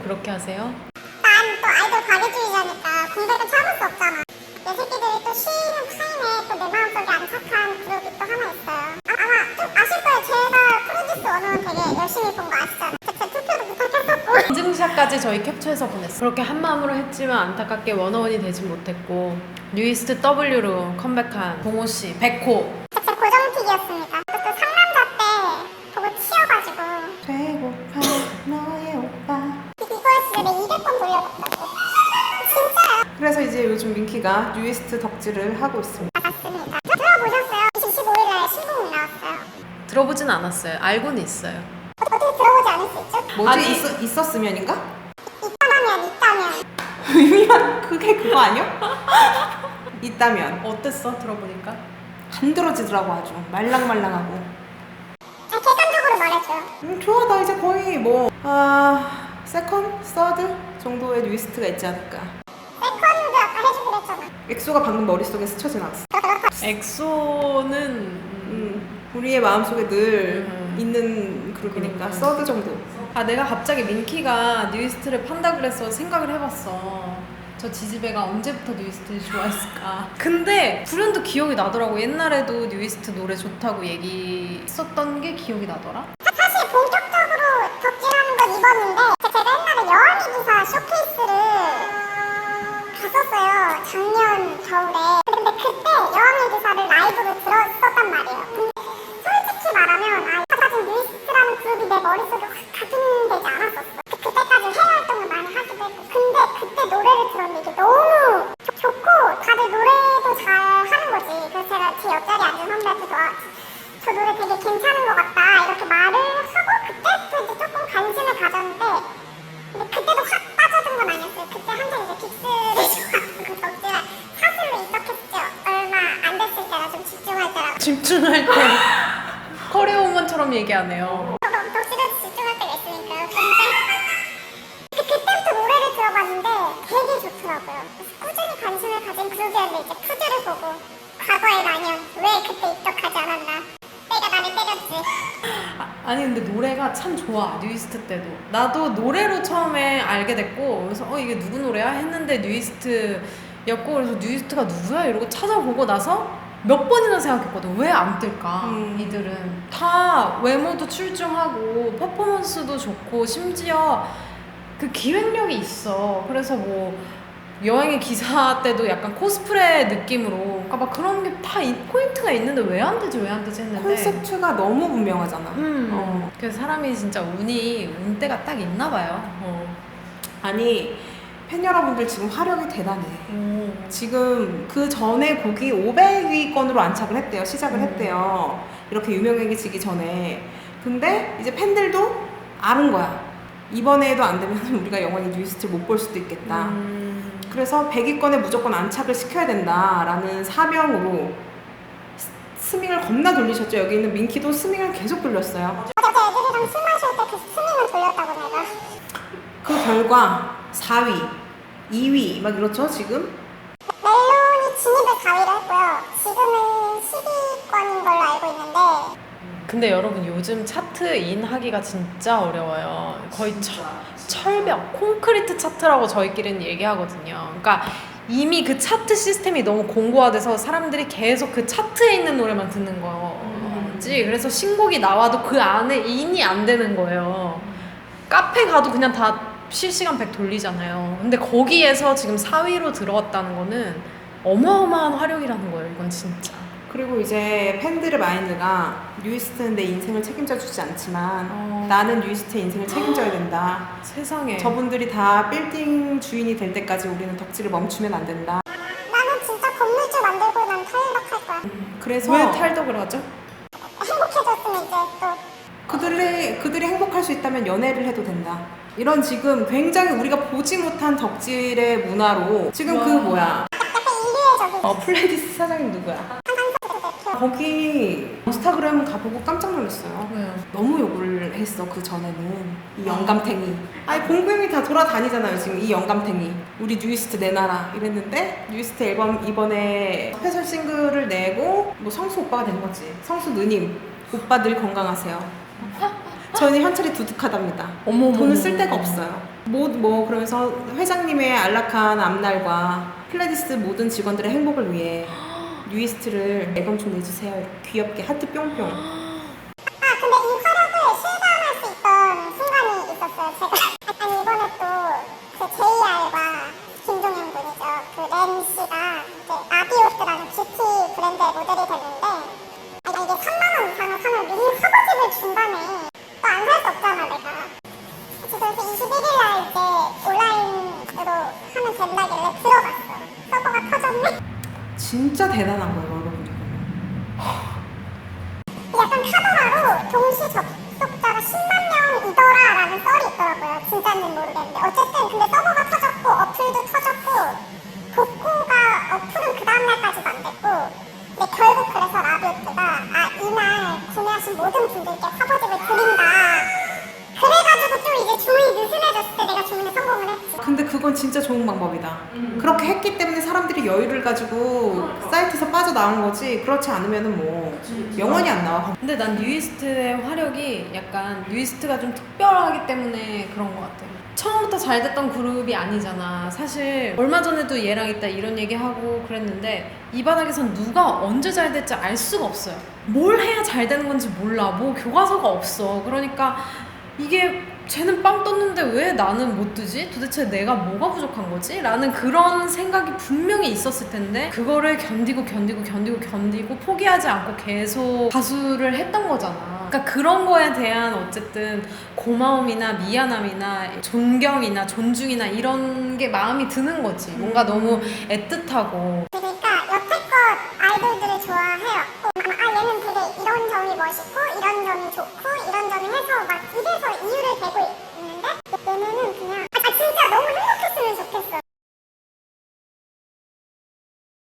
그렇게 하세요? 난 또 아이돌 가계주의자니까 공백을 참을 수 없잖아. 내 새끼들이 또 쉬는 타임에 또 내 마음속에 안착한 그룹이 또 하나 있어요. 아마 좀 아실 거예요. 제가 프로듀스 101 되게 열심히 본 거 아시잖아요. 제 투표도 부탁했었고. 인증샷까지 저희 캡처해서 보냈어요. 그렇게 한 마음으로 했지만 안타깝게 워너원이 되진 못했고 뉴이스트 W로 컴백한 동호씨, 백호. 제 고정픽이었습니다. 그때 상남자 때 보고 치여가지고 배고파 너의 오빠. 이거 했을 때 200번 돌려봤다고. 진짜요? 그래서 이제 요즘 민키가 뉴이스트 덕질을 하고 있습니다. 맞습니다. 들어보셨어요? 25일날 신곡이 나왔어요. 들어보진 않았어요. 알고는 있어요. 어떻게 들어보지 않을 수 있죠? 뭐지? 아니, 있었으면인가? 있다면 의미만 그게 그거 아니야? 있다면 어땠어? 들어보니까? 간드러지더라고. 아주 말랑말랑하고. 객관적으로 말해줘요. 좋아. 나 이제 거의 세컨? 서드 정도의 뉴이스트가 있지 않을까. 세컨드 아까 해주기로 했잖아. 엑소가 방금 머릿속에 스쳐 지나갔어. 엑소는 우리의 마음속에 늘 있는 그룹이니까 서드 정도. 내가 갑자기 민키가 뉴이스트를 판다 그래서 생각을 해봤어. 저 지지배가 언제부터 뉴이스트를 좋아했을까. 근데 불현도 기억이 나더라고. 옛날에도 뉴이스트 노래 좋다고 얘기했었던 게 기억이 나더라. 사실 본격적으로 덕질하는 건 이번인데 제가 옛날에 여왕이 기사 쇼케이스를 갔었어요. 작년 겨울에. 근데 그때 여왕이 기사를 라이브로 들었었단 말이에요. 근데 솔직히 말하면 사실 뉴이스트라는 그룹이 내 머릿속에 확 각인되지 않았었어. 그때까지 해외 활동을 많이 하기도 했고. 근데 그때 노래를 들었는데 이게 너무 좋고 다들 노래도 잘 하는 거지. 그래서 제가 제 옆자리에 앉은 선배한테도 저 노래 되게 괜찮은 것 같다 이렇게 말을 하고 그때부터 이제 조금 관심을 가졌는데 근데 그때도 확 빠져든 건 아니었어요. 그때 한창 이제 빅스를 좋아하고 덕질을 사슬로 입덕했죠. 얼마 안 됐을 때라 좀 집중할 때라고. 집중할 때 커리어우먼처럼 얘기하네요. 덕질에 집중할 때가 있으니까요. 근데 그때부터 노래를 들어봤는데 되게 좋더라고요. 그래서 꾸준히 관심을 가진 그룹이었는데 이제 푸드를 보고 과거의 라면 왜 그때 입덕하지 않았나. 내가 나를 때렸지. 아니 근데 노래가 참 좋아. 뉴이스트 때도 나도 노래로 처음에 알게 됐고 그래서 이게 누구 노래야 했는데 뉴이스트였고 그래서 뉴이스트가 누구야 이러고 찾아보고 나서 몇 번이나 생각했거든. 왜 안 뜰까? 이들은 다 외모도 출중하고 퍼포먼스도 좋고 심지어 그 기획력이 있어. 그래서 뭐 여행의 기사 때도 약간 코스프레 느낌으로 그러니까 막 그런 게 다 포인트가 있는데 왜 안 되지 했는데 콘셉트가 너무 분명하잖아. 그래서 사람이 진짜 운때가 딱 있나 봐요. 아니 팬 여러분들 지금 화력이 대단해. 지금 그 전에 곡이 500위권으로 안착을 했대요. 시작을 했대요. 이렇게 유명해지기 전에. 근데 이제 팬들도 아는 거야. 이번에도 안 되면 우리가 영원히 뉴이스트를 못 볼 수도 있겠다. 그래서 100위권에 무조건 안착을 시켜야 된다라는 사명으로 스밍을 겁나 돌리셨죠. 여기 있는 민키도 스밍을 계속 돌렸어요. 어제 애들이랑 술 마실 때 그 스밍을 돌렸다고 내가. 그 결과 4위, 2위 막 이렇죠 지금? 멜론이 진입을 4위를 했고요. 지금은 10위권인 걸로 알고 있는데 근데 여러분 요즘 차트인 하기가 진짜 어려워요. 거의 철벽, 콘크리트 차트라고 저희끼리는 얘기하거든요. 그러니까 이미 그 차트 시스템이 너무 공고화돼서 사람들이 계속 그 차트에 있는 노래만 듣는 거지. 그래서 신곡이 나와도 그 안에 인이 안 되는 거예요. 카페 가도 그냥 다 실시간 100 돌리잖아요. 근데 거기에서 지금 4위로 들어왔다는 거는 어마어마한 화력이라는 거예요. 이건 진짜. 그리고 이제 팬들의 마인드가 뉴이스트는 내 인생을 책임져 주지 않지만 나는 뉴이스트의 인생을 책임져야 된다. 세상에. 저분들이 다 빌딩 주인이 될 때까지 우리는 덕질을 멈추면 안 된다. 나는 진짜 건물주 만들고 난 탈덕할 거야. 그래서 왜 탈덕을 하죠? 행복해졌으면 이제 또 그들이 행복할 수 있다면 연애를 해도 된다. 이런 지금 굉장히 우리가 보지 못한 덕질의 문화로 지금 그 뭐야 약간 인류애적인 플레이리스트 사장님 누구야? 거기 인스타그램 가보고 깜짝 놀랐어요. 왜요? 너무 욕을 했어. 그 전에는 이 영감탱이. 아니 공부형이 다 돌아다니잖아요 지금 이 영감탱이. 우리 뉴이스트 내놔라 이랬는데 뉴이스트 앨범 이번에 스페셜 싱글을 내고 뭐 성수 오빠가 된 거지. 성수 누님 오빠 늘 건강하세요. 저희는 현찰이 두둑하답니다. 어머, 돈을 쓸 데가 없어요. 뭐 그러면서 회장님의 안락한 앞날과 필라테스 모든 직원들의 행복을 위해 뉴이스트를 앨범 좀 내주세요. 이렇게 귀엽게 하트 뿅뿅. 근데 이 활약을 실감할 수 있던 순간이 있었어요. 제가 아니 이번에 또그 JR과 김종현 군이죠. 그 렌 씨가 이제 아비오스라는 뷰티 브랜드의 모델이 됐는데 아니 이게 3만 원 이상을 사면 미니 화보집을 준다네. 또 안 살 수 없잖아 내가. 그래서 21일 날 이제 온라인으로 하면 된다길래 들어갔어. 서버가 터졌네. 진짜 대단한 거예요, 여러분. 약간 카더라로 동시 접속자가 10만 명이더라라는 썰이 있더라고요. 진짜는 모르겠는데 어쨌든 근데 서버가 터졌고 어플도 터졌고 복구가 어플은 그 다음날까지도 안 됐고 근데 결국 그래서 라비오트가 이날 구매하신 모든 분들께 화보집을 드린다. 그래가지고 좀 이제 주문이 느슨해졌을 때 내가 주문에 성공을 했지. 근데 그건 진짜 좋은 방법이다. 그렇게 했기 때문에 사람들이 여유를 가지고 사이트에서 빠져나온 거지. 그렇지 않으면은 뭐 영원히 안 나와. 근데 난 뉴이스트의 화력이 약간 뉴이스트가 좀 특별하기 때문에 그런 것 같아. 처음부터 잘 됐던 그룹이 아니잖아. 사실 얼마 전에도 얘랑 이따 이런 얘기하고 그랬는데 이 바닥에선 누가 언제 잘 될지 알 수가 없어요. 뭘 해야 잘 되는 건지 몰라. 뭐 교과서가 없어. 그러니까 이게 쟤는 빵 떴는데 왜 나는 못 뜨지? 도대체 내가 뭐가 부족한 거지? 라는 그런 생각이 분명히 있었을 텐데 그거를 견디고 포기하지 않고 계속 가수를 했던 거잖아. 그러니까 그런 거에 대한 어쨌든 고마움이나 미안함이나 존경이나 존중이나 이런 게 마음이 드는 거지. 뭔가 너무 애틋하고. 그러니까 여태껏 아이돌들을 좋아해왔고 얘는 되게 이런 점이 멋있고 이런 점이 좋고 이런 점이 해서 막 이래서